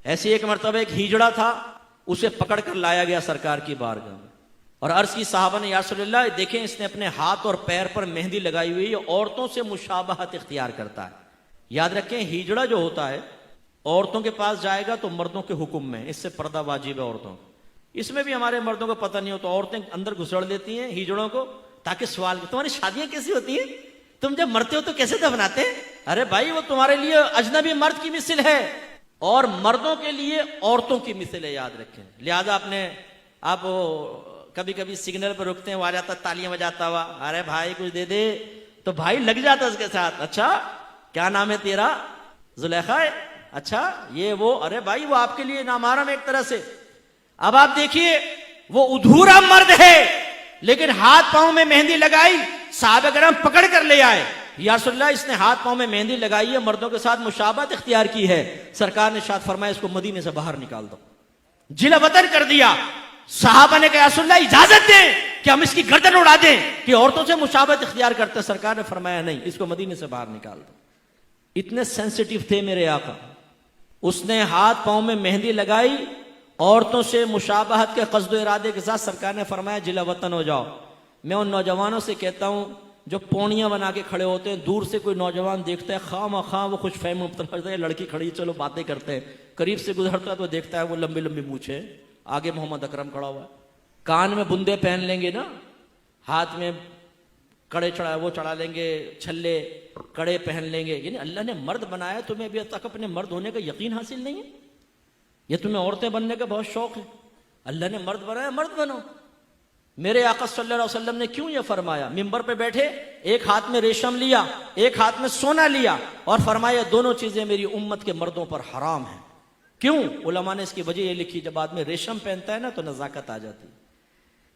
ऐसी एक मर्तबा एक हिजड़ा था, उसे पकड़ कर लाया गया सरकार की बारगाह में और अर्ज की साहबा ने, या रसूलल्लाह देखें इसने अपने हाथ और पैर पर मेहंदी लगाई हुई है, औरतों से मुशाबहत इख्तियार करता है। याद रखें हिजड़ा जो होता है औरतों के पास जाएगा तो मर्दों के हुक्म में, इससे पर्दा वाजिब है औरतों को। इसमें भी हमारे मर्दों को पता नहीं हो तो औरतें अंदर घुसड़ देती हैं हिजड़ों को, ताकि सवाल, तुम्हारी शादियां कैसी होती हैं, तुम जब मरते हो तो कैसे दफनाते हैं? अरे भाई वो तुम्हारे लिए अजनबी मर्द की मिसल है और मर्दों के लिए औरतों की मिसल है, याद रखें। लिहाजा आप कभी कभी सिग्नल पर रुकते हैं, वो आ जाता तालियां बजाता हुआ, अरे भाई कुछ दे दे, तो भाई लग जाता उसके साथ। अच्छा क्या नाम है तेरा? जुलेखा है? अच्छा ये वो, अरे भाई वो आपके लिए नामारम एक तरह से। अब आप देखिए वो अधूरा मर्द है लेकिन हाथ पांव में मेहंदी लगाई, साहबा करम पकड़ कर ले आए, या रसूलल्लाह इसने हाथ पांव में मेहंदी लगाई है, मर्दों के साथ मुशाबहत इख्तियार की है। सरकार ने इरशाद फरमाया इसको मदीने से बाहर निकाल दो, जिला वतन कर दिया। साहबा ने कहा रसूलल्लाह इजाजत दें कि हम इसकी गर्दन उड़ा दें कि औरतों से मुशाबहत इख्तियार करते। सरकार ने फरमाया नहीं, इसको मदीने से बाहर निकाल दो। इतने सेंसिटिव थे मेरे आका, उसने हाथ पांव में मेहंदी लगाई, औरतों से मुशाबहत के कस्द इरादे के साथ सरकार ने फरमाया जिला वतन हो जाओ। मैं उन नौजवानों से कहता हूं जो पौड़ियां बना के खड़े होते हैं, दूर से कोई नौजवान देखता है खामखा वो खुश फहम मुब्तला है, लड़की खड़ी चलो बातें करते हैं, करीब से गुजरता है तो देखता है वो लंबी लंबी मूछे, आगे मोहम्मद अकरम खड़ा हुआ है, कान में बुंदे पहन लेंगे ना, हाथ में कड़े चढ़ा वो चढ़ा लेंगे, छल्ले कड़े पहन लेंगे। यानी अल्लाह ने मर्द बनाया, तुम्हें अभी तक अपने मर्द होने का यकीन हासिल नहीं है, ये तुम्हें औरतें बनने का बहुत शौक है। अल्लाह ने मर्द बनाया, मर्द बनो। मेरे आका सल्लल्लाहु अलैहि वसल्लम ने क्यों ये फरमाया? मिंबर पे बैठे, एक हाथ में रेशम लिया, एक हाथ में सोना लिया और फरमाया दोनों चीजें मेरी उम्मत के मर्दों पर हराम है। क्यों? उलमा ने इसकी वजह ये लिखी, जब आदमी रेशम पहनता है ना तो नजाकत आ जाती है,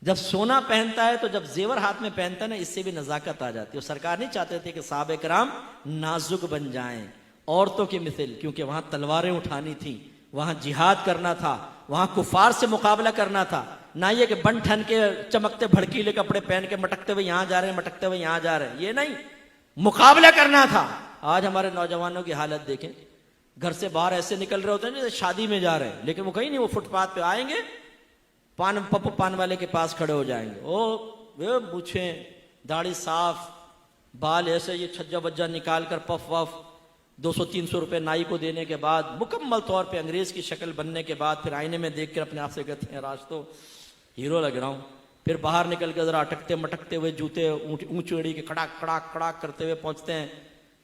जब सोना पहनता है तो जब जेवर हाथ में पहनता है ना इससे भी नजाकत आ जाती है। और सरकार नहीं चाहते थे कि साहबे कराम नाजुक बन जाएं औरतों की मिसल, क्योंकि वहां तलवारें उठानी थी, वहां जिहाद करना था, वहां कुफार से मुकाबला करना था। ना ये कि बन ठन के चमकते भड़कीले कपड़े पहन के मटकते हुए यहां जा रहे हैं, मटकते हुए यहां जा रहे हैं, ये नहीं, मुकाबला करना था। आज हमारे नौजवानों की हालत देखें, घर से बाहर ऐसे निकल रहे होते हैं जैसे शादी में जा रहे हैं, लेकिन वो कहीं नहीं, वो फुटपाथ पे आएंगे, पान वाले के पास खड़े हो जाएंगे, वे पूछे दाढ़ी साफ, बाल ऐसे ये छज्जा बज्जा निकाल कर पफ वफ, 200-300 रुपए नाई को देने के बाद मुकम्मल तौर पे अंग्रेज की शक्ल बनने के बाद फिर आईने में देख कर अपने आप से कहते हैं आज तो हीरो लग रहा हूं। फिर बाहर निकल कर जरा अटकते मटकते हुए जूते ऊंची एड़ी के कड़ाक कड़ाक कड़ाक करते हुए पहुंचते हैं,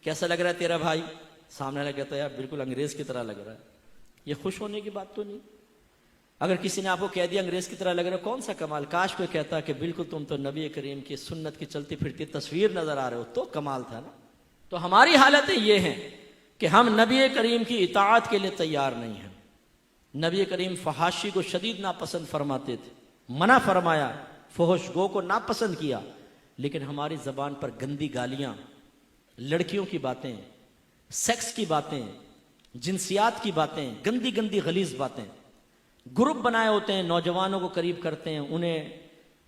कैसा लग रहा है तेरा भाई? सामने वाला कहता है यार बिल्कुल अंग्रेज की तरह लग रहा है। ये खुश होने की बात तो नहीं। अगर किसी ने आपको कह दिया अंग्रेज की तरह लग रहा है, कौन सा कमाल। काश कोई कहता कि बिल्कुल तुम तो नबी करीम की सुन्नत की चलती फिरती तस्वीर नजर आ रहे हो, तो कमाल था ना। तो हमारी हालतें ये हैं कि हम नबी करीम की इताअत के लिए तैयार नहीं हैं। नबी करीम फहाशी को शदीद नापसंद फरमाते थे, मना फरमाया, फहश गो को नापसंद किया, लेकिन हमारी जबान पर गंदी गालियां, लड़कियों की बातें, सेक्स की बातें, जिनसियात की बातें, गंदी गंदी गलीज बातें, ग्रुप बनाए होते हैं, नौजवानों को करीब करते हैं, उन्हें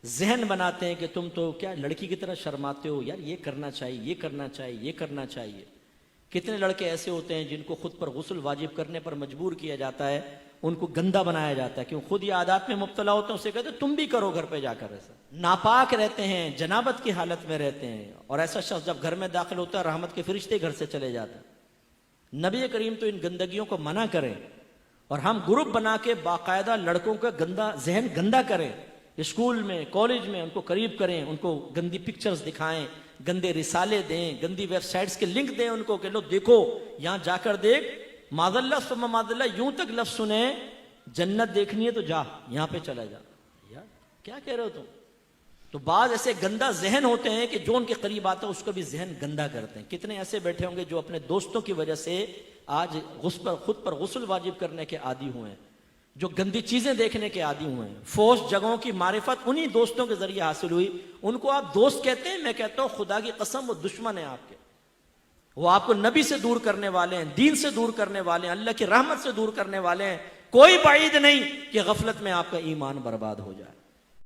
जहन बनाते हैं कि तुम तो क्या लड़की की तरह शर्माते हो, यार ये करना चाहिए, ये करना चाहिए, ये करना चाहिए। कितने लड़के ऐसे होते हैं जिनको खुद पर गुस्ल वाजिब करने पर मजबूर किया जाता है, उनको गंदा बनाया जाता है, क्यों? खुद ये आदत में मुब्तला होते हैं, उसे कहते हैं तुम भी करो घर पे जाकर। ऐसा नापाक रहते हैं, जनाबत की हालत में रहते हैं, और ऐसा शख्स जब घर में दाखिल होता है रहमत के फरिश्ते घर से चले जाते हैं। नबी करीम तो इन गंदगियों को मना करें और हम ग्रुप बना के बाकायदा लड़कों का गंदा जहन गंदा करें, स्कूल में कॉलेज में उनको करीब करें, उनको गंदी पिक्चर्स दिखाएं, गंदे रिसाले दें, गंदी वेबसाइट्स के लिंक दें उनको कि लो देखो यहां जाकर देख, मादल्ला सुम्मा मादल्ला, यूं तक लफ्ज सुने, जन्नत देखनी है तो जा, यहां पे चला जा। यार क्या कह रहे हो तुम? तो बाद ऐसे गंदा जहन होते हैं कि जो उनके करीब आता है उसका भी जहन गंदा करते हैं। कितने ऐसे बैठे होंगे जो अपने दोस्तों की वजह से आज खुद पर गुस्ल वाजिब करने के आदी हुए हैं, जो गंदी चीजें देखने के आदी हुए हैं। फोश जगहों की मारिफत उन्हीं दोस्तों के जरिए हासिल हुई। उनको आप दोस्त कहते हैं, मैं कहता हूं खुदा की कसम वो दुश्मन है आपके। वो आपको नबी से दूर करने वाले हैं, दीन से दूर करने वाले हैं, अल्लाह की रहमत से दूर करने वाले हैं। कोई बाइद नहीं कि गफलत में आपका ईमान बर्बाद हो जाए।